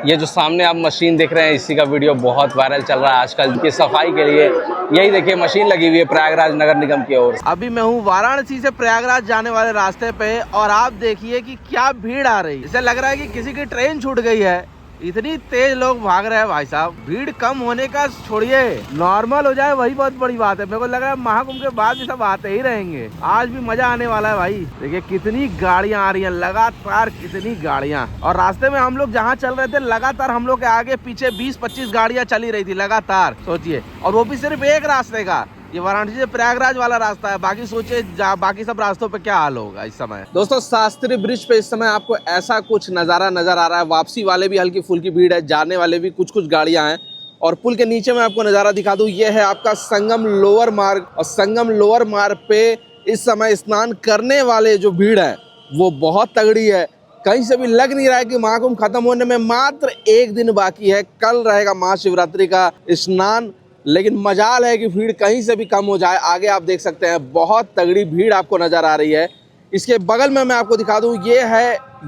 ये जो सामने आप मशीन देख रहे हैं, इसी का वीडियो बहुत वायरल चल रहा है आजकल की सफाई के लिए। यही देखिए मशीन लगी हुई है प्रयागराज नगर निगम की ओर। अभी मैं हूँ वाराणसी से प्रयागराज जाने वाले रास्ते पे और आप देखिए कि क्या भीड़ आ रही है। इसे लग रहा है कि किसी की ट्रेन छूट गई है, इतनी तेज लोग भाग रहे हैं भाई साहब। भीड़ कम होने का छोड़िए, नॉर्मल हो जाए वही बहुत बड़ी बात है। मेरे को लग रहा है महाकुंभ के बाद भी सब आते ही रहेंगे। आज भी मजा आने वाला है भाई। देखिए कितनी गाड़ियां आ रही हैं, लगातार कितनी गाड़ियां। और रास्ते में हम लोग जहाँ चल रहे थे लगातार हम लोग के आगे पीछे 20-25 गाड़ियां चली रही थी लगातार, सोचिए। और वो भी सिर्फ एक रास्ते का, ये वाराणसी से प्रयागराज वाला रास्ता है। बाकी सोचे बाकी सब रास्तों पे क्या हाल होगा इस समय। दोस्तों शास्त्री ब्रिज पे इस समय आपको ऐसा कुछ नज़ारा नजर आ रहा है। वापसी वाले भी हल्की फुल्की भीड़ है, जाने वाले भी कुछ कुछ गाड़ियां हैं। और पुल के नीचे मैं आपको नज़ारा दिखा दूं, ये है आपका संगम लोअर मार्ग। और संगम लोअर मार्ग पे इस समय स्नान करने वाले जो भीड़ है वो बहुत तगड़ी है। कहीं से भी लग नहीं रहा है कि महाकुंभ खत्म होने में मात्र एक दिन बाकी है। कल रहेगा महाशिवरात्रि का स्नान, लेकिन मजाल है कि भीड़ कहीं से भी कम हो जाए। आगे आप देख सकते हैं बहुत तगड़ी भीड़ आपको नज़र आ रही है। इसके बगल में मैं आपको दिखा दूं,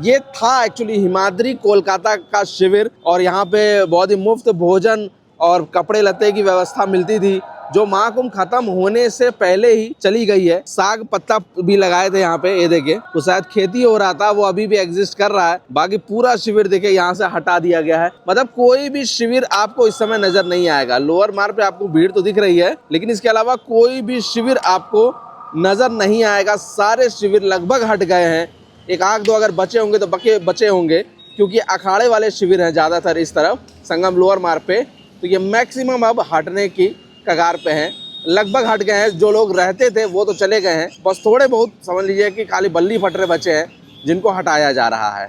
ये था एक्चुअली हिमाद्री कोलकाता का शिविर। और यहाँ पे बहुत ही मुफ्त भोजन और कपड़े लत्ते की व्यवस्था मिलती थी, जो महाकुंभ खत्म होने से पहले ही चली गई है। साग पत्ता भी लगाए थे यहाँ पे, ये देखिए। तो शायद खेती हो रहा था, वो अभी भी एग्जिस्ट कर रहा है। बाकी पूरा शिविर देखिए यहाँ से हटा दिया गया है। मतलब कोई भी शिविर आपको इस समय नजर नहीं आएगा। लोअर मार्ग पे आपको भीड़ तो दिख रही है, लेकिन इसके अलावा कोई भी शिविर आपको नजर नहीं आएगा। सारे शिविर लगभग हट गए हैं। एक आध दो अगर बचे होंगे तो बचे होंगे, क्योंकि अखाड़े वाले शिविर हैं ज्यादातर इस तरफ संगम लोअर मार्ग पे। तो ये मैक्सिमम अब हटने की कगार पे हैं, लगभग हट गए हैं। जो लोग रहते थे वो तो चले गए हैं, बस थोड़े बहुत समझ लीजिए कि खाली बल्ली फटरे बचे हैं जिनको हटाया जा रहा है।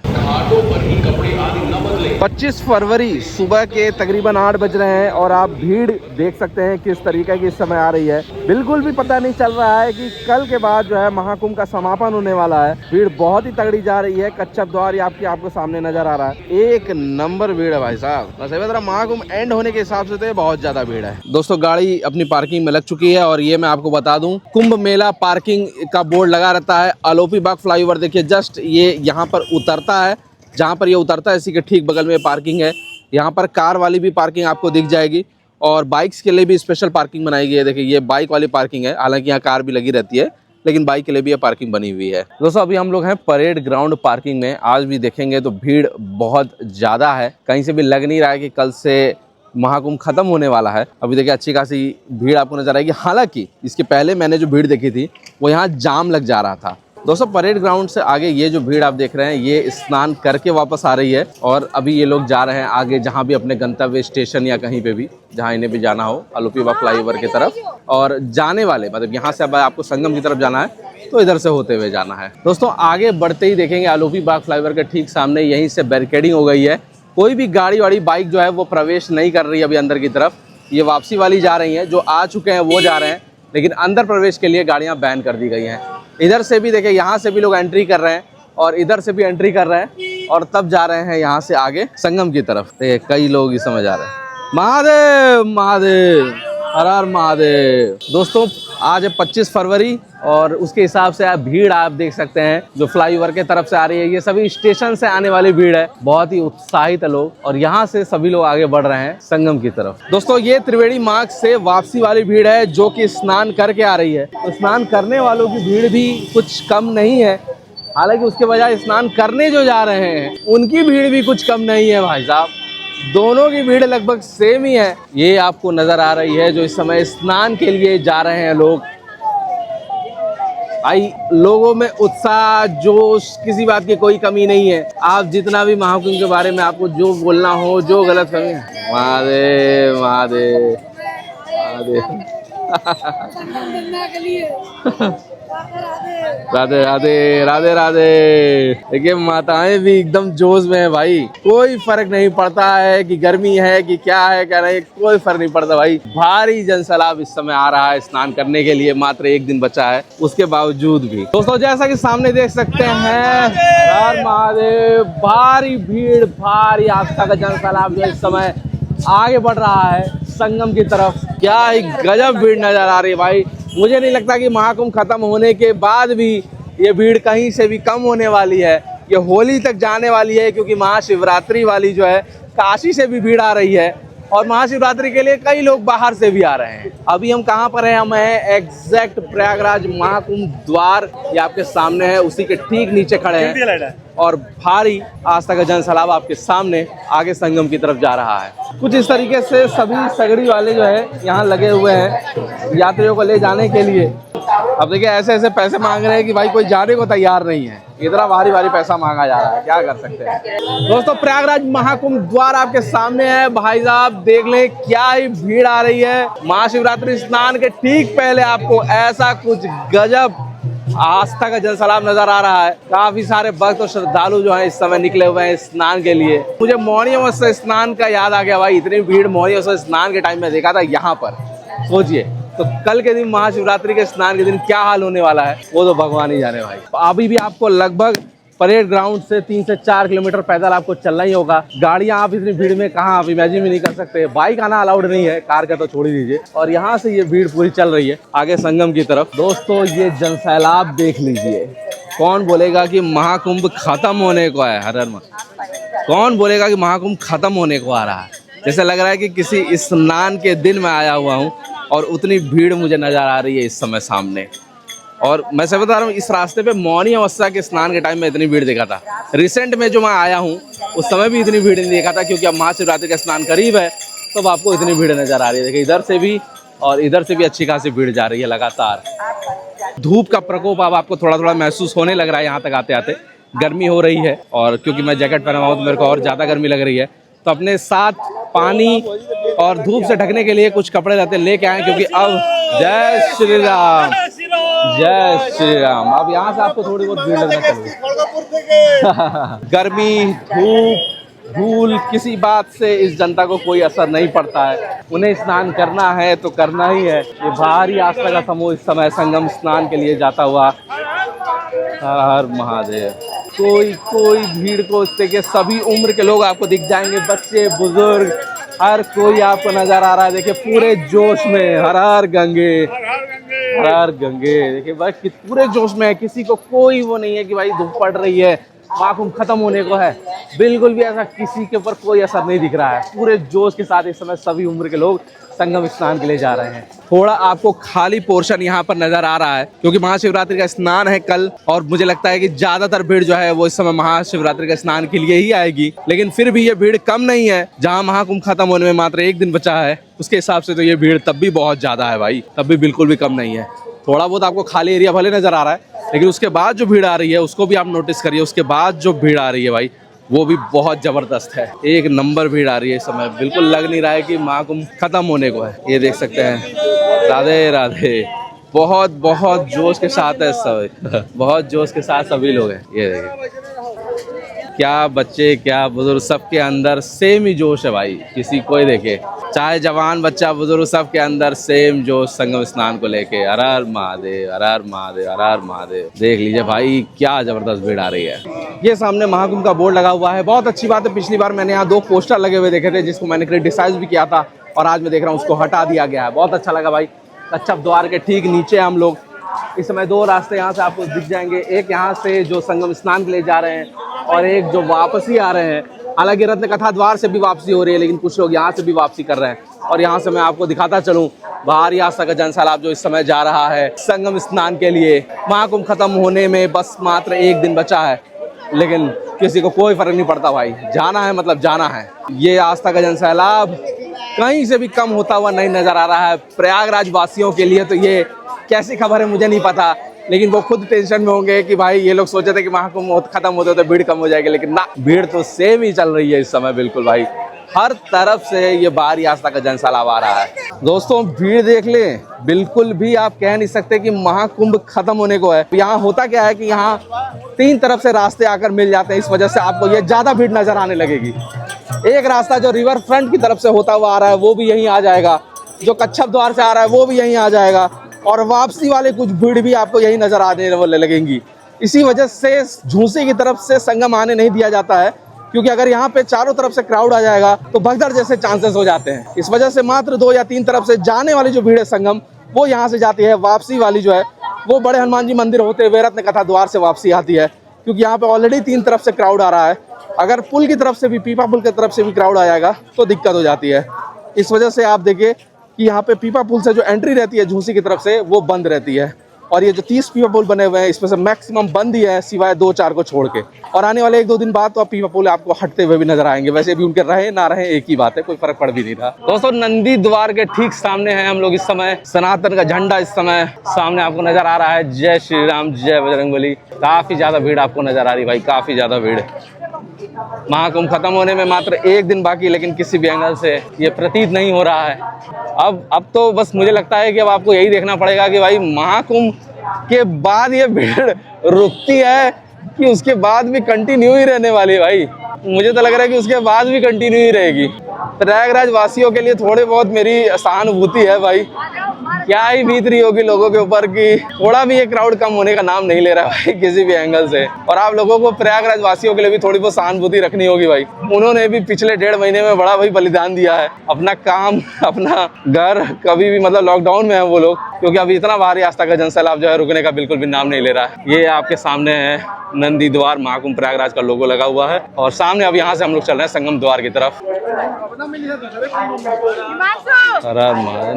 25 फरवरी सुबह के तकरीबन 8 बज रहे हैं और आप भीड़ देख सकते हैं किस तरीके की इस समय आ रही है। बिल्कुल भी पता नहीं चल रहा है कि कल के बाद जो है महाकुंभ का समापन होने वाला है। भीड़ बहुत ही तगड़ी जा रही है। कच्चा द्वार आपको सामने नजर आ रहा है। एक नंबर भीड़ है भाई साहब। बस महाकुंभ एंड होने के हिसाब से तो बहुत ज्यादा भीड़ है। दोस्तों गाड़ी अपनी पार्किंग में लग चुकी है और ये मैं आपको बता दूं, कुंभ मेला पार्किंग का बोर्ड लगा रहता है। अलोपी बाग फ्लाईओवर देखिए, जस्ट ये यहाँ पर उतरता है। जहाँ पर ये उतरता है इसी के ठीक बगल में पार्किंग है। यहाँ पर कार वाली भी पार्किंग आपको दिख जाएगी और बाइक्स के लिए भी स्पेशल पार्किंग बनाई गई है। देखिए ये बाइक वाली पार्किंग है, हालांकि यहाँ कार भी लगी रहती है, लेकिन बाइक के लिए भी ये पार्किंग बनी हुई है। दोस्तों अभी हम लोग हैं परेड ग्राउंड पार्किंग में। आज भी देखेंगे तो भीड़ बहुत ज़्यादा है। कहीं से भी लग नहीं रहा है कि कल से महाकुंभ खत्म होने वाला है। अभी देखिए अच्छी खासी भीड़ आपको नजर आएगी। हालांकि इसके पहले मैंने जो भीड़ देखी थी वो यहाँ जाम लग जा रहा था। दोस्तों परेड ग्राउंड से आगे ये जो भीड़ आप देख रहे हैं, ये स्नान करके वापस आ रही है। और अभी ये लोग जा रहे हैं आगे, जहाँ भी अपने गंतव्य स्टेशन या कहीं पे भी जहाँ इन्हें भी जाना हो, अलोपी बाग फ्लाईओवर की तरफ। और जाने वाले मतलब यहाँ से अब आपको संगम की तरफ जाना है तो इधर से होते हुए जाना है। दोस्तों आगे बढ़ते ही देखेंगे अलोपी बाग फ्लाईओवर के ठीक सामने यहीं से बैरिकेडिंग हो गई है। कोई भी गाड़ी वाड़ी बाइक जो है वो प्रवेश नहीं कर रही है अभी अंदर की तरफ। ये वापसी वाली जा रही हैं, जो आ चुके हैं वो जा रहे हैं, लेकिन अंदर प्रवेश के लिए गाड़ियाँ बैन कर दी गई हैं। इधर से भी देखिए, यहाँ से भी लोग एंट्री कर रहे हैं और इधर से भी एंट्री कर रहे हैं और तब जा रहे हैं यहाँ से आगे संगम की तरफ। देखिए कई लोग इस समय जा रहे हैं। महादेव महादेव, हर हर महादेव। दोस्तों आज है 25 फरवरी और उसके हिसाब से आप भीड़ आप देख सकते हैं जो फ्लाईओवर के तरफ से आ रही है। ये सभी स्टेशन से आने वाली भीड़ है, बहुत ही उत्साहित है लोग। और यहाँ से सभी लोग आगे बढ़ रहे हैं संगम की तरफ। दोस्तों ये त्रिवेणी मार्ग से वापसी वाली भीड़ है जो कि स्नान करके आ रही है। तो स्नान करने वालों की भीड़ भी कुछ कम नहीं है। हालांकि उसके बजाय स्नान करने जो जा रहे हैं उनकी भीड़ भी कुछ कम नहीं है भाई साहब। दोनों की भीड़ लगभग सेम ही है। ये आपको नजर आ रही है जो इस समय स्नान के लिए जा रहे हैं लोग। भाई लोगों में उत्साह, जोश, किसी बात की कोई कमी नहीं है। आप जितना भी महाकुंभ के बारे में आपको जो बोलना हो, जो गलत फहमी, महादेव महादेव महादेव राधे राधे राधे राधे। देखिए माताएं भी एकदम जोश में है भाई। कोई फर्क नहीं पड़ता है कि गर्मी है कि क्या है, क्या नहीं, कोई फर्क नहीं पड़ता भाई। भारी जनसैलाब इस समय आ रहा है स्नान करने के लिए। मात्र एक दिन बचा है, उसके बावजूद भी। दोस्तों जैसा कि सामने देख सकते हैं, हर महादेव, भारी भीड़, भारी आस्था का जनसैलाब जो इस समय आगे बढ़ रहा है संगम की तरफ। क्या ही गजब भीड़ नजर आ रही है भाई। मुझे नहीं लगता कि महाकुंभ खत्म होने के बाद भी ये भीड़ कहीं से भी कम होने वाली है। ये होली तक जाने वाली है, क्योंकि महाशिवरात्रि वाली जो है काशी से भी भीड़ आ रही है और महाशिवरात्रि के लिए कई लोग बाहर से भी आ रहे हैं। अभी हम कहाँ पर हैं? हम हैं एग्जैक्ट प्रयागराज महाकुंभ द्वार, ये आपके सामने है, उसी के ठीक नीचे खड़े हैं और भारी आस्था का जन सैलाब आपके सामने आगे संगम की तरफ जा रहा है। कुछ इस तरीके से सभी सगड़ी वाले जो है यहाँ लगे हुए हैं यात्रियों को ले जाने के लिए। अब देखिए ऐसे ऐसे पैसे मांग रहे हैं कि भाई कोई जाने को तैयार नहीं है, इतना भारी भारी पैसा मांगा जा रहा है, क्या कर सकते हैं। दोस्तों प्रयागराज महाकुंभ द्वार आपके सामने है, भाई साहब देख ले क्या ही भीड़ आ रही है। महाशिवरात्रि स्नान के ठीक पहले आपको ऐसा कुछ गजब आस्था का जल सैलाब नजर आ रहा है। काफी सारे भक्त और श्रद्धालु जो है इस समय निकले हुए हैं स्नान के लिए। मुझे मौनी अमावस्या स्नान का याद आ गया भाई, इतनी भीड़ मौनी अमावस्या स्नान के टाइम में देखा था यहाँ पर। सोचिए तो कल के दिन महाशिवरात्रि के स्नान के दिन क्या हाल होने वाला है वो तो भगवान ही जाने भाई। अभी भी आपको लगभग परेड ग्राउंड से 3 से 4 किलोमीटर पैदल आपको चलना ही होगा। गाड़ियां आप इतनी भीड़ में कहाँ आप इमेजिन भी नहीं कर सकते। बाइक आना अलाउड नहीं है, कार का तो छोड़ ही दीजिए। और यहाँ से ये भीड़ पूरी चल रही है आगे संगम की तरफ। दोस्तों ये जन सैलाब देख लीजिए। कौन बोलेगा कि महाकुंभ खत्म होने को है? हर हर कौन बोलेगा कि महाकुंभ खत्म होने को आ रहा है? जैसे लग रहा है कि किसी स्नान के दिन में आया हुआ हूँ और उतनी भीड़ मुझे नजर आ रही है इस समय सामने। और मैं सब बता रहा हूँ इस रास्ते पे मौनी अमावस्या के स्नान के टाइम में इतनी भीड़ देखा था। रिसेंट में जो मैं आया हूँ उस समय भी इतनी भीड़ नहीं देखा था, क्योंकि अब महाशिवरात्रि का स्नान करीब है तो अब आपको इतनी भीड़ नजर आ रही है। देखिए इधर से भी और इधर से भी अच्छी खासी भीड़ जा रही है लगातार। धूप का प्रकोप अब आपको थोड़ा थोड़ा महसूस होने लग रहा है यहाँ तक आते आते। गर्मी हो रही है और क्योंकि मैं जैकेट पहना हुआ हूँ तो मेरे को और ज़्यादा गर्मी लग रही है। तो अपने साथ पानी और धूप से ढकने के लिए कुछ कपड़े रहते लेके आए, क्योंकि अब जय श्री राम, जय श्री राम। अब यहाँ से आपको थोड़ी बहुत भीड़ लगना चाहिए। गर्मी, धूप, धूल किसी बात से इस जनता को कोई असर नहीं पड़ता है। उन्हें स्नान करना है तो करना ही है। ये भारी आस्था का समूह इस समय संगम स्नान के लिए जाता हुआ हर हर महादेव। कोई भीड़ को देखिए, सभी उम्र के लोग आपको दिख जाएंगे, बच्चे बुजुर्ग हर कोई आपको नजर आ रहा है। देखिए पूरे जोश में हर हर गंगे, हर हर गंगे। देखिए बस पूरे जोश में है, किसी को कोई वो नहीं है कि भाई धूप पड़ रही है महाकुंभ खत्म होने को है। बिल्कुल भी ऐसा किसी के ऊपर कोई असर नहीं दिख रहा है। पूरे जोश के साथ इस समय सभी उम्र के लोग संगम स्नान के लिए जा रहे हैं। थोड़ा आपको खाली पोर्शन यहाँ पर नजर आ रहा है क्योंकि महाशिवरात्रि का स्नान है कल, और मुझे लगता है कि ज्यादातर भीड़ जो है वो इस समय महाशिवरात्रि के स्नान के लिए ही आएगी। लेकिन फिर भी ये भीड़ कम नहीं है। जहाँ महाकुंभ खत्म होने में मात्र 1 दिन बचा है उसके हिसाब से तो ये भीड़ तब भी बहुत ज्यादा है भाई, तब भी बिल्कुल भी कम नहीं है। थोड़ा बहुत आपको खाली एरिया भले नजर आ रहा है, लेकिन उसके बाद जो भीड़ आ रही है उसको भी आप नोटिस करिए। उसके बाद जो भीड़ आ रही है भाई वो भी बहुत जबरदस्त है। एक नंबर भीड़ आ रही है इस समय। बिल्कुल लग नहीं रहा है कि महाकुंभ खत्म होने को है। ये देख सकते हैं। राधे राधे। बहुत बहुत जोश के साथ है सब, बहुत जोश के साथ सभी लोग हैं। ये देखिए क्या बच्चे क्या बुजुर्ग, सबके अंदर सेम ही जोश है भाई। किसी कोई देखे चाहे जवान बच्चा बुजुर्ग, सबके अंदर सेम जोश संगम स्नान को लेके। हर हर महादेव, हर हर महादेव, हर हर महादेव। देख लीजिए भाई क्या जबरदस्त भीड़ आ रही है। ये सामने महाकुंभ का बोर्ड लगा हुआ है। बहुत अच्छी बात है, पिछली बार मैंने यहाँ 2 पोस्टर लगे हुए देखे थे जिसको मैंने क्रिटिसाइज भी किया था, और आज मैं देख रहा हूँ उसको हटा दिया गया है। बहुत अच्छा लगा भाई। कच्छप द्वार के ठीक नीचे हम लोग इस समय 2 रास्ते यहाँ से आपको दिख जाएंगे। एक यहाँ से जो संगम स्नान के लिए जा रहे हैं और एक जो वापसी आ रहे हैं। हालांकि रत्न कथा द्वार से भी वापसी हो रही है, लेकिन कुछ लोग यहाँ से भी वापसी कर रहे हैं। और यहाँ से मैं आपको दिखाता चलूँ भारी आस्था का जन सैलाब जो इस समय जा रहा है संगम स्नान के लिए। महाकुंभ खत्म होने में बस मात्र 1 दिन बचा है, लेकिन किसी को कोई फर्क नहीं पड़ता भाई। जाना है मतलब जाना है। ये आस्था का जन सैलाब कहीं से भी कम होता हुआ नहीं नजर आ रहा है। प्रयागराज वासियों के लिए तो ये कैसी खबर है मुझे नहीं पता, लेकिन वो खुद टेंशन में होंगे कि भाई ये लोग सोचे थे कि महाकुंभ खत्म होते तो भीड़ कम हो जाएगी, लेकिन ना, भीड़ तो सेम ही चल रही है इस समय। बिल्कुल भाई हर तरफ से ये भारी आस्था का जन सैलाब आ रहा है। दोस्तों भीड़ देख ले, बिल्कुल भी आप कह नहीं सकते कि महाकुंभ खत्म होने को है। यहाँ होता क्या है कि यहाँ 3 तरफ से रास्ते आकर मिल जाते हैं, इस वजह से आपको ये ज्यादा भीड़ नजर आने लगेगी। एक रास्ता जो रिवर फ्रंट की तरफ से होता हुआ आ रहा है वो भी यहीं आ जाएगा, जो कच्छप द्वार से आ रहा है वो भी यहीं आ जाएगा, और वापसी वाले कुछ भीड़ भी आपको यहीं नजर आने लगेंगी। इसी वजह से झूसी की तरफ से संगम आने नहीं दिया जाता है, क्योंकि अगर यहाँ पे चारों तरफ से क्राउड आ जाएगा तो भगदड़ जैसे चांसेस हो जाते हैं। इस वजह से मात्र 2 या 3 तरफ से जाने वाली जो भीड़ है संगम वो यहाँ से जाती है। वापसी वाली जो है वो बड़े हनुमान जी मंदिर होते हुए रत्न कथा द्वार से वापसी आती है। क्योंकि यहाँ पे ऑलरेडी 3 तरफ से क्राउड आ रहा है। अगर पुल की तरफ से भी, पीपा पुल की तरफ से भी क्राउड आ जाएगा तो दिक्कत हो जाती है। इस वजह से आप देखिए कि यहाँ पे पीपा पुल से जो एंट्री रहती है झूसी की तरफ से, वो बंद रहती है। और ये जो 30 पीपा पुल बने हुए हैं इसमें से मैक्सिमम बंद ही है, सिवाय 2-4 को छोड़ के। और आने वाले 1-2 दिन बाद तो आप पीपा पुल आपको हटते हुए भी नजर आएंगे। वैसे भी उनके रहे ना रहे एक ही बात है, कोई फर्क पड़ भी नहीं रहा। दोस्तों, नंदी द्वार के ठीक सामने हैं हम लोग इस समय। सनातन का झंडा इस समय सामने आपको नजर आ रहा है। जय श्री राम, जय बजरंगबली। काफी ज्यादा भीड़ आपको नजर आ रही भाई, काफी ज्यादा भीड़। महाकुंभ खत्म होने में मात्र 1 दिन बाकी, लेकिन किसी भी एंगल से ये प्रतीत नहीं हो रहा है। अब तो बस मुझे लगता है कि अब आपको यही देखना पड़ेगा कि भाई महाकुंभ के बाद ये भीड़ रुकती है कि उसके बाद भी कंटिन्यू ही रहने वाली है। भाई मुझे तो लग रहा है कि उसके बाद भी कंटिन्यू ही रहेगी। प्रयागराज वासियों के लिए थोड़ी बहुत मेरी सहानुभूति है भाई। क्या ही बीत रही होगी लोगों के ऊपर कि थोड़ा भी ये क्राउड कम होने का नाम नहीं ले रहा भाई किसी भी एंगल से। और आप लोगों को प्रयागराज वासियों के लिए भी थोड़ी बहुत सहानुभूति रखनी होगी भाई। उन्होंने भी पिछले 1.5 महीने में बड़ा भाई बलिदान दिया है, अपना काम, अपना घर, कभी भी मतलब लॉकडाउन में है वो लोग, क्योंकि अभी इतना भारी आस्था का जनसैलाब जो है रुकने का बिल्कुल भी नाम नहीं ले रहा है। ये आपके सामने है नंदी द्वार, महाकुंभ प्रयागराज का लोगो लगा हुआ है। और सामने अब यहाँ से हम लोग चल रहे हैं संगम द्वार की तरफ।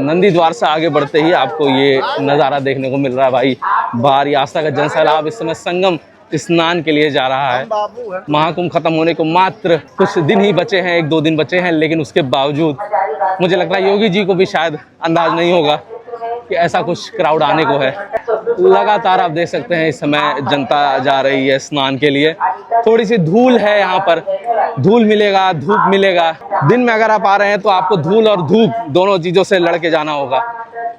नंदी द्वार से आगे बढ़ते ही आपको ये नज़ारा देखने को मिल रहा है भाई। भारी आस्था का जनसैलाब इस समय संगम स्नान के लिए जा रहा है। महाकुंभ खत्म होने को मात्र कुछ दिन ही बचे हैं, 1-2 दिन बचे हैं, लेकिन उसके बावजूद मुझे लगता है योगी जी को भी शायद अंदाज नहीं होगा कि ऐसा कुछ क्राउड आने को है। लगातार आप देख सकते हैं इस समय जनता जा रही है स्नान के लिए। थोड़ी सी धूल है यहाँ पर, धूल मिलेगा, धूप मिलेगा। दिन में अगर आप आ रहे हैं तो आपको धूल और धूप दोनों चीज़ों से लड़के जाना होगा।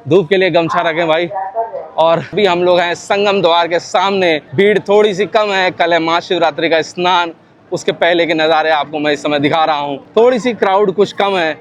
धूप के लिए गमछा रखें भाई। और अभी हम लोग हैं संगम द्वार के सामने। भीड़ थोड़ी सी कम है, कल है महाशिवरात्रि का स्नान, उसके पहले के नज़ारे आपको मैं इस समय दिखा रहा हूँ। थोड़ी सी क्राउड कुछ कम है,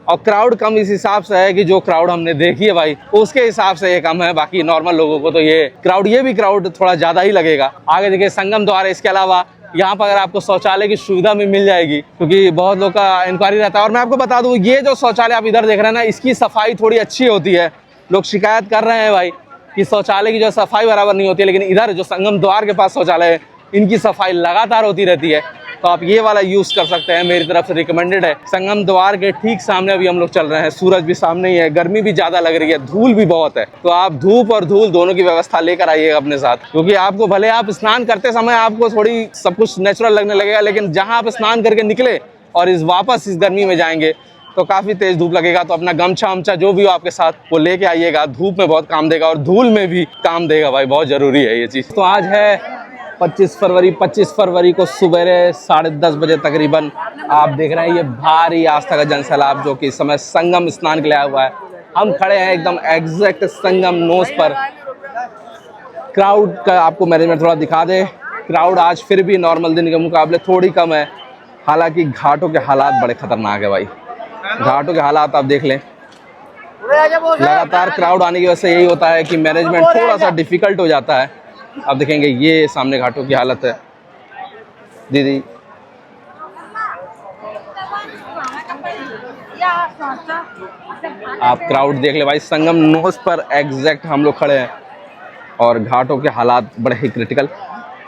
और क्राउड कम इस हिसाब से है कि जो क्राउड हमने देखी है भाई उसके हिसाब से ये कम है। बाकी नॉर्मल लोगों को तो ये भी क्राउड थोड़ा ज़्यादा ही लगेगा। आगे देखिए संगम द्वार है। इसके अलावा यहाँ पर अगर आपको शौचालय की सुविधा भी मिल जाएगी, क्योंकि बहुत लोग का इंक्वायरी रहता है। और मैं आपको बता दूँ, ये जो शौचालय आप इधर देख रहे हैं ना, इसकी सफाई थोड़ी अच्छी होती है। लोग शिकायत कर रहे हैं भाई कि शौचालय की जो सफाई बराबर नहीं होती है, लेकिन इधर जो संगम द्वार के पास शौचालय है इनकी सफाई लगातार होती रहती है। तो आप ये वाला यूज़ कर सकते हैं, मेरी तरफ से रिकमेंडेड है। संगम द्वार के ठीक सामने अभी हम लोग चल रहे हैं। सूरज भी सामने ही है, गर्मी भी ज़्यादा लग रही है, धूल भी बहुत है। तो आप धूप और धूल दोनों की व्यवस्था लेकर आइएगा अपने साथ, क्योंकि आपको भले आप स्नान करते समय आपको थोड़ी सब कुछ नेचुरल लगने लगेगा, लेकिन जहाँ आप स्नान करके निकले और वापस इस गर्मी में जाएंगे तो काफ़ी तेज़ धूप लगेगा। तो अपना गमछा वमछा जो भी हो आपके साथ वो लेके आइएगा। धूप में बहुत काम देगा और धूल में भी काम देगा भाई, बहुत ज़रूरी है ये चीज़। तो आज है 25 फरवरी को सुबह 10:30 बजे तकरीबन आप देख रहे हैं ये भारी आस्था का जनसैलाब जो कि इस समय संगम स्नान के लिए आया हुआ है। हम खड़े हैं एकदम एग्जैक्ट संगम नोस पर। क्राउड का आपको मैनेजमेंट थोड़ा दिखा दे। क्राउड आज फिर भी नॉर्मल दिन के मुकाबले थोड़ी कम है, हालांकि घाटों के हालात बड़े खतरनाक है भाई। घाटों के हालात आप देख लें। लगातार क्राउड आने की वजह से यही होता है कि मैनेजमेंट थोड़ा सा डिफिकल्ट हो जाता है। आप देखेंगे ये सामने घाटों की हालत है। दीदी आप क्राउड देख ले भाई। संगम नोस पर एग्जैक्ट हम लोग खड़े हैं और घाटों के हालात बड़े ही क्रिटिकल।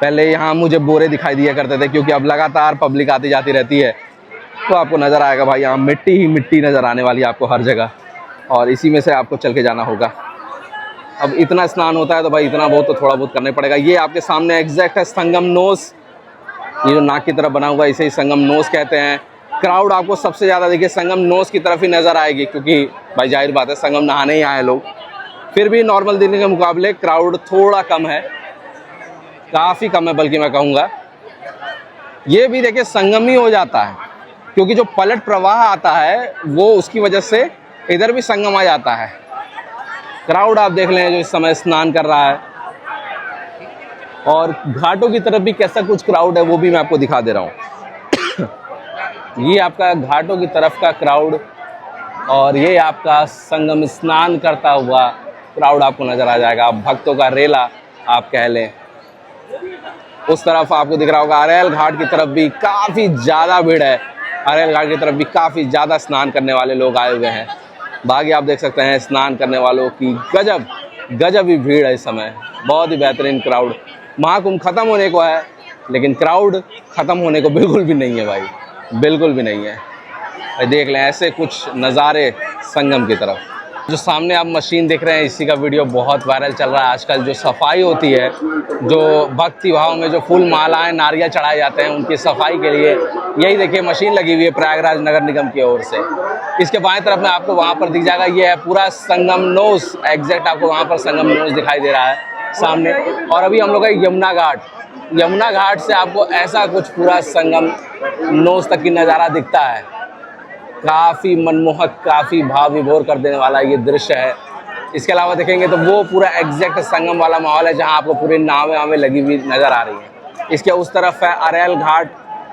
पहले यहाँ मुझे बोरे दिखाई दिया करते थे, क्योंकि अब लगातार पब्लिक आती जाती रहती है तो आपको नज़र आएगा भाई यहाँ मिट्टी ही मिट्टी नज़र आने वाली है आपको हर जगह, और इसी में से आपको चल के जाना होगा। अब इतना स्नान होता है तो भाई इतना बहुत तो थोड़ा बहुत करना पड़ेगा। ये आपके सामने एग्जैक्ट है संगम नोस। ये जो नाक की तरफ बना हुआ है इसे ही संगम नोस कहते हैं। क्राउड आपको सबसे ज़्यादा देखिए संगम नोस की तरफ ही नज़र आएगी, क्योंकि भाई जाहिर बात है संगम नहाने ही आए लोग। फिर भी नॉर्मल दिन के मुकाबले क्राउड थोड़ा कम है, काफ़ी कम है बल्कि मैं कहूँगा। ये भी देखिए संगम ही हो जाता है, क्योंकि जो पलट प्रवाह आता है वो उसकी वजह से इधर भी संगम आ जाता है। क्राउड आप देख लें जो इस समय स्नान कर रहा है, और घाटों की तरफ भी कैसा कुछ क्राउड है वो भी मैं आपको दिखा दे रहा हूँ। ये आपका घाटों की तरफ का क्राउड, और ये आपका संगम स्नान करता हुआ क्राउड आपको नज़र आ जाएगा। भक्तों का रेला आप कह लें। उस तरफ आपको दिख रहा होगा अरेल घाट की तरफ भी काफ़ी ज़्यादा भीड़ है। अरेल घाट की तरफ भी काफ़ी ज़्यादा स्नान करने वाले लोग आए हुए हैं। बाकी आप देख सकते हैं स्नान करने वालों की गजब ही भीड़ है इस समय। बहुत ही बेहतरीन क्राउड महाकुंभ खत्म होने को है, लेकिन क्राउड खत्म होने को बिल्कुल भी नहीं है भाई, बिल्कुल भी नहीं है। भाई देख लें ऐसे कुछ नज़ारे संगम की तरफ। जो सामने आप मशीन देख रहे हैं, इसी का वीडियो बहुत वायरल चल रहा है आजकल। जो सफाई होती है, जो भक्ति भाव में जो फूल मालाएं नारियल चढ़ाए जाते हैं, उनकी सफाई के लिए यही देखिए मशीन लगी हुई है प्रयागराज नगर निगम की ओर से। इसके बाएं तरफ में आपको वहाँ पर दिख जाएगा, ये है पूरा संगम नोस, एग्जैक्ट आपको वहाँ पर संगम नोस दिखाई दे रहा है सामने। और अभी हम लोग हैं यमुना घाट। यमुना घाट से आपको ऐसा कुछ पूरा संगम नोस तक की नज़ारा दिखता है। काफ़ी मनमोहक, काफ़ी भाव विभोर कर देने वाला ये दृश्य है। इसके अलावा देखेंगे तो वो पूरा एग्जैक्ट संगम वाला माहौल है, जहां आपको पूरी नावें लगी हुई नज़र आ रही हैं। इसके उस तरफ है अरेल घाट,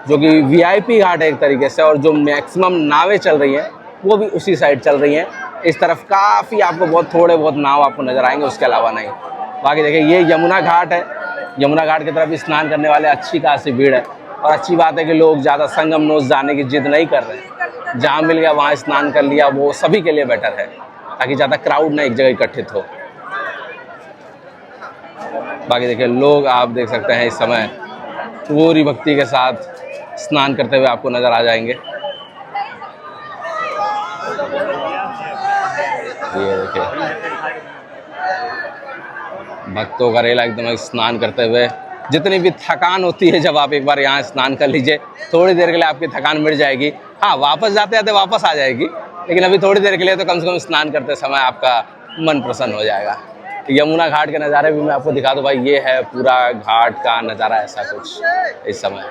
जो कि वीआईपी घाट है एक तरीके से, और जो मैक्सिमम नावें चल रही हैं वो भी उसी साइड चल रही हैं। इस तरफ काफ़ी आपको बहुत थोड़े बहुत नाव आपको नज़र आएंगे, उसके अलावा नहीं। बाकी देखिए ये यमुना घाट है। यमुना घाट की तरफ भी स्नान करने वाले अच्छी खासी भीड़ है, और अच्छी बात है कि लोग ज़्यादा संगम नोस जाने की जिद नहीं कर रहे हैं। जहाँ मिल गया वहाँ स्नान कर लिया, वो सभी के लिए बेटर है, ताकि ज़्यादा क्राउड ना एक जगह इकट्ठित हो। बाकी देखिए लोग आप देख सकते हैं इस समय पूरी भक्ति के साथ स्नान करते हुए आपको नज़र आ जाएंगे। ये देखिए भक्तों का रेला एकदम स्नान करते हुए। जितनी भी थकान होती है, जब आप एक बार यहाँ स्नान कर लीजिए, थोड़ी देर के लिए आपकी थकान मिट जाएगी। हाँ, वापस जाते जाते वापस आ जाएगी, लेकिन अभी थोड़ी देर के लिए तो कम से कम स्नान करते समय आपका मन प्रसन्न हो जाएगा। यमुना घाट के नज़ारे भी मैं आपको दिखा दूँ भाई। ये है पूरा घाट का नज़ारा ऐसा कुछ इस समय।